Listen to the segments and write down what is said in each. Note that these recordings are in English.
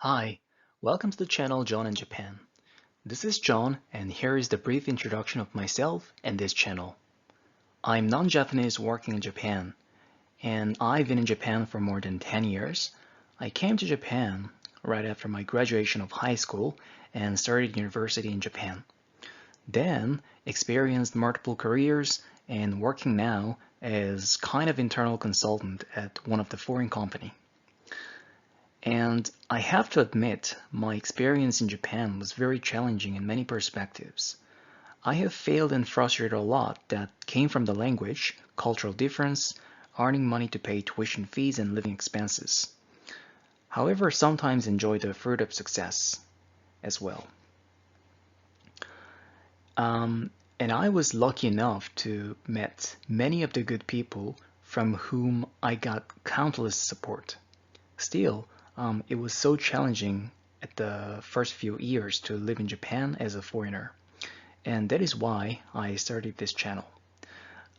Hi, welcome to the channel John in Japan. This is John, and here is the brief introduction of myself and this channel. I'm non-Japanese working in Japan, and I've been in Japan for more than 10 years. I came to Japan right after my graduation of high school and started university in Japan. Then experienced multiple careers and working now as kind of internal consultant at one of the foreign company. And I have to admit, my experience in Japan was very challenging in many perspectives. I have failed and frustrated a lot that came from the language, cultural difference, earning money to pay tuition fees and living expenses. However, sometimes enjoy the fruit of success as well. And I was lucky enough to meet many of the good people from whom I got countless support. Still, it was so challenging at the first few years to live in Japan as a foreigner, and that is why I started this channel.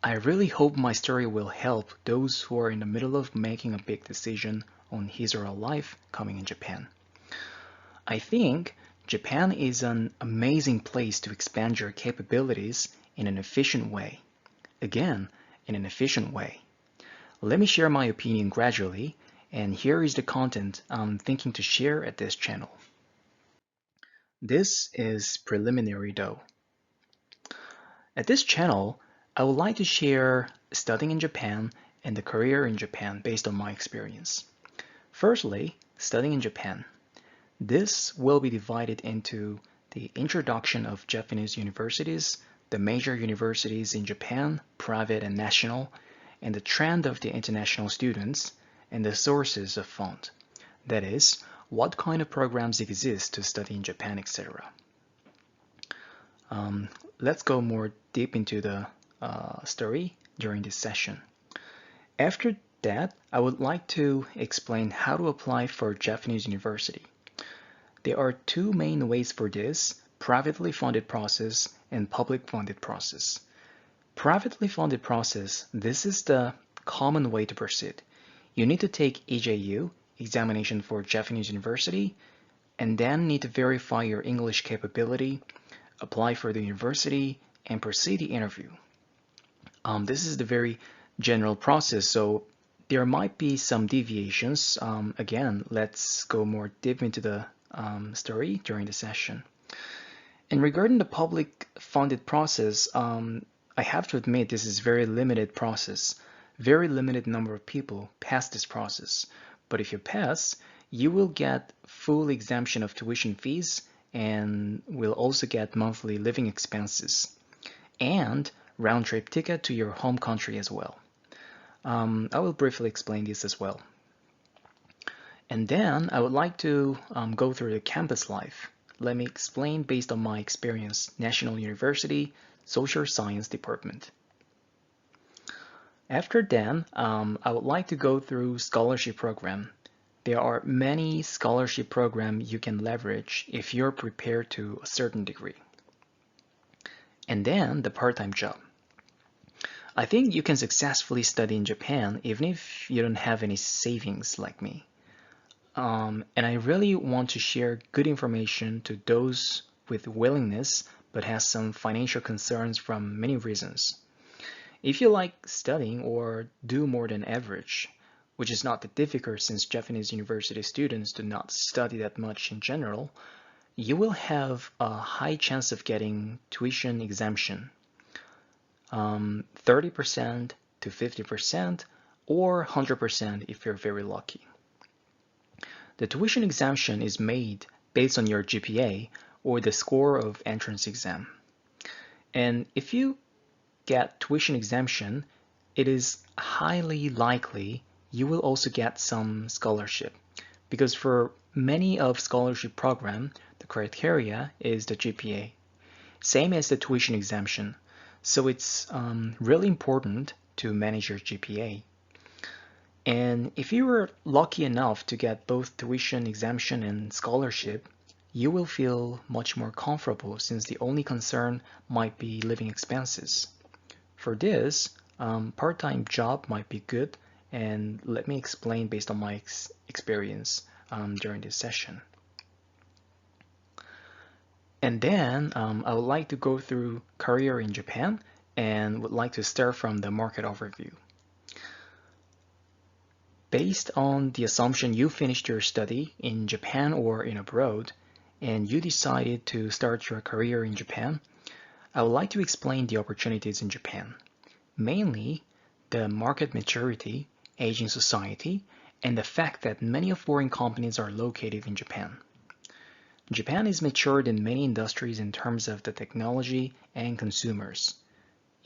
I really hope my story will help those who are in the middle of making a big decision on his or her life coming in Japan. I think Japan is an amazing place to expand your capabilities in an efficient way. Again, in an efficient way. Let me share my opinion gradually, and here is the content I'm thinking to share at this channel. This is preliminary though. At this channel, I would like to share studying in Japan and the career in Japan based on my experience. Firstly, studying in Japan. This will be divided into the introduction of Japanese universities, the major universities in Japan, private and national, and the trend of the international students, and the sources of fund. That is, what kind of programs exist to study in Japan, etc. Let's go more deep into the story during this session. After that, I would like to explain how to apply for Japanese university. There are two main ways for this, privately funded process and public funded process. Privately funded process, this is the common way to proceed. You need to take EJU, examination for Japanese university, and then need to verify your English capability, apply for the university, and proceed the interview. This is the very general process, so there might be some deviations. Again, let's go more deep into the story during the session. And regarding the public funded process, I have to admit this is very limited process. Very limited number of people pass this process. But if you pass, you will get full exemption of tuition fees and will also get monthly living expenses and round-trip ticket to your home country as well. I will briefly explain this as well. And then I would like to go through the campus life. Let me explain based on my experience, National University, Social Science Department. After that, I would like to go through scholarship program. There are many scholarship programs you can leverage if you're prepared to a certain degree. And then the part-time job. I think you can successfully study in Japan even if you don't have any savings like me. And I really want to share good information to those with willingness but has some financial concerns from many reasons. If you like studying or do more than average, which is not that difficult since Japanese university students do not study that much in general, you will have a high chance of getting tuition exemption, 30% to 50% or 100% if you're very lucky. The tuition exemption is made based on your GPA or the score of entrance exam. And if you get tuition exemption, it is highly likely you will also get some scholarship because for many of scholarship program, the criteria is the GPA, same as the tuition exemption. So it's really important to manage your GPA. And if you were lucky enough to get both tuition exemption and scholarship, you will feel much more comfortable since the only concern might be living expenses. For this, part-time job might be good, and let me explain based on my experience during this session. And then I would like to go through career in Japan and would like to start from the market overview. Based on the assumption you finished your study in Japan or in abroad, and you decided to start your career in Japan, I would like to explain the opportunities in Japan, mainly the market maturity, aging society, and the fact that many foreign companies are located in Japan. Japan is matured in many industries in terms of the technology and consumers,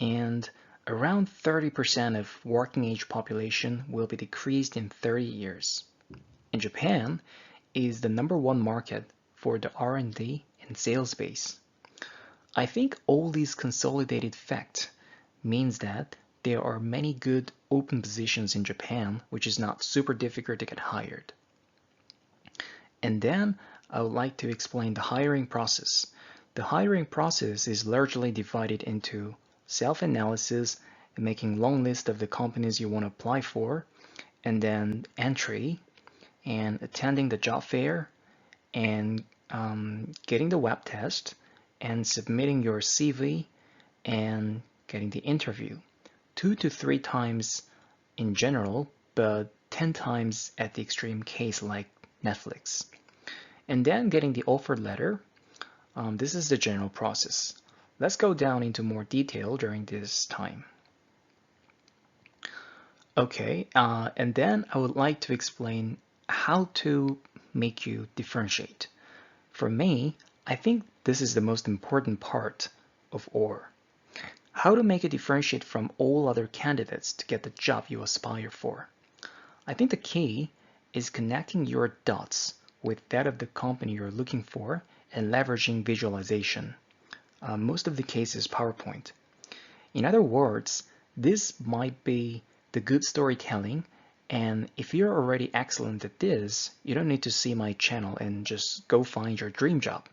and around 30% of working age population will be decreased in 30 years. And Japan is the #1 market for the R&D and sales base. I think all these consolidated facts means that there are many good open positions in Japan, which is not super difficult to get hired. And then I would like to explain the hiring process. The hiring process is largely divided into self-analysis and making long list of the companies you want to apply for, and then entry and attending the job fair and getting the web test and submitting your CV and getting the interview 2 to 3 times in general, but 10 times at the extreme case like Netflix. And then getting the offer letter. This is the general process. Let's go down into more detail during this time. Okay, and then I would like to explain how to make you differentiate. For me, I think this is the most important part of OR. How to make it differentiate from all other candidates to get the job you aspire for. I think the key is connecting your dots with that of the company you're looking for and leveraging visualization. Most of the cases PowerPoint. In other words, this might be the good storytelling, and if you're already excellent at this, you don't need to see my channel and just go find your dream job.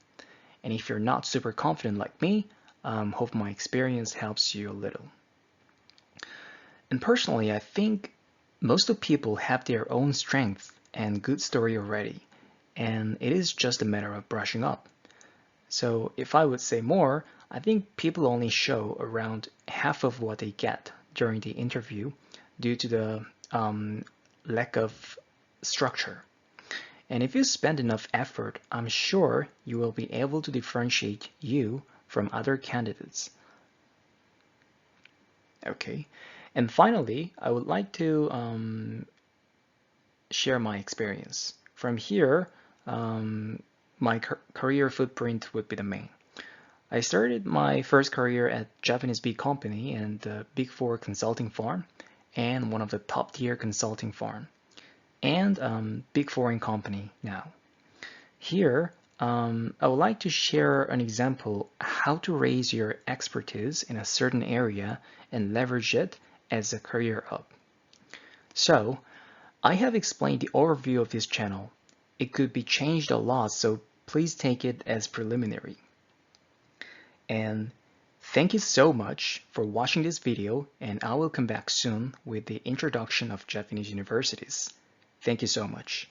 And if you're not super confident like me, hope my experience helps you a little. And personally, I think most of people have their own strength and good story already, and it is just a matter of brushing up. So if I would say more, I think people only show around half of what they get during the interview due to the lack of structure. And if you spend enough effort, I'm sure you will be able to differentiate you from other candidates. Okay, and finally, I would like to share my experience. From here, my career footprint would be the main. I started my first career at Japanese big company and the Big Four consulting firm and one of the top tier consulting firm and big foreign company now. Here, I would like to share an example how to raise your expertise in a certain area and leverage it as a career up. So, I have explained the overview of this channel. It could be changed a lot, so please take it as preliminary. And thank you so much for watching this video, and I will come back soon with the introduction of Japanese universities. Thank you so much.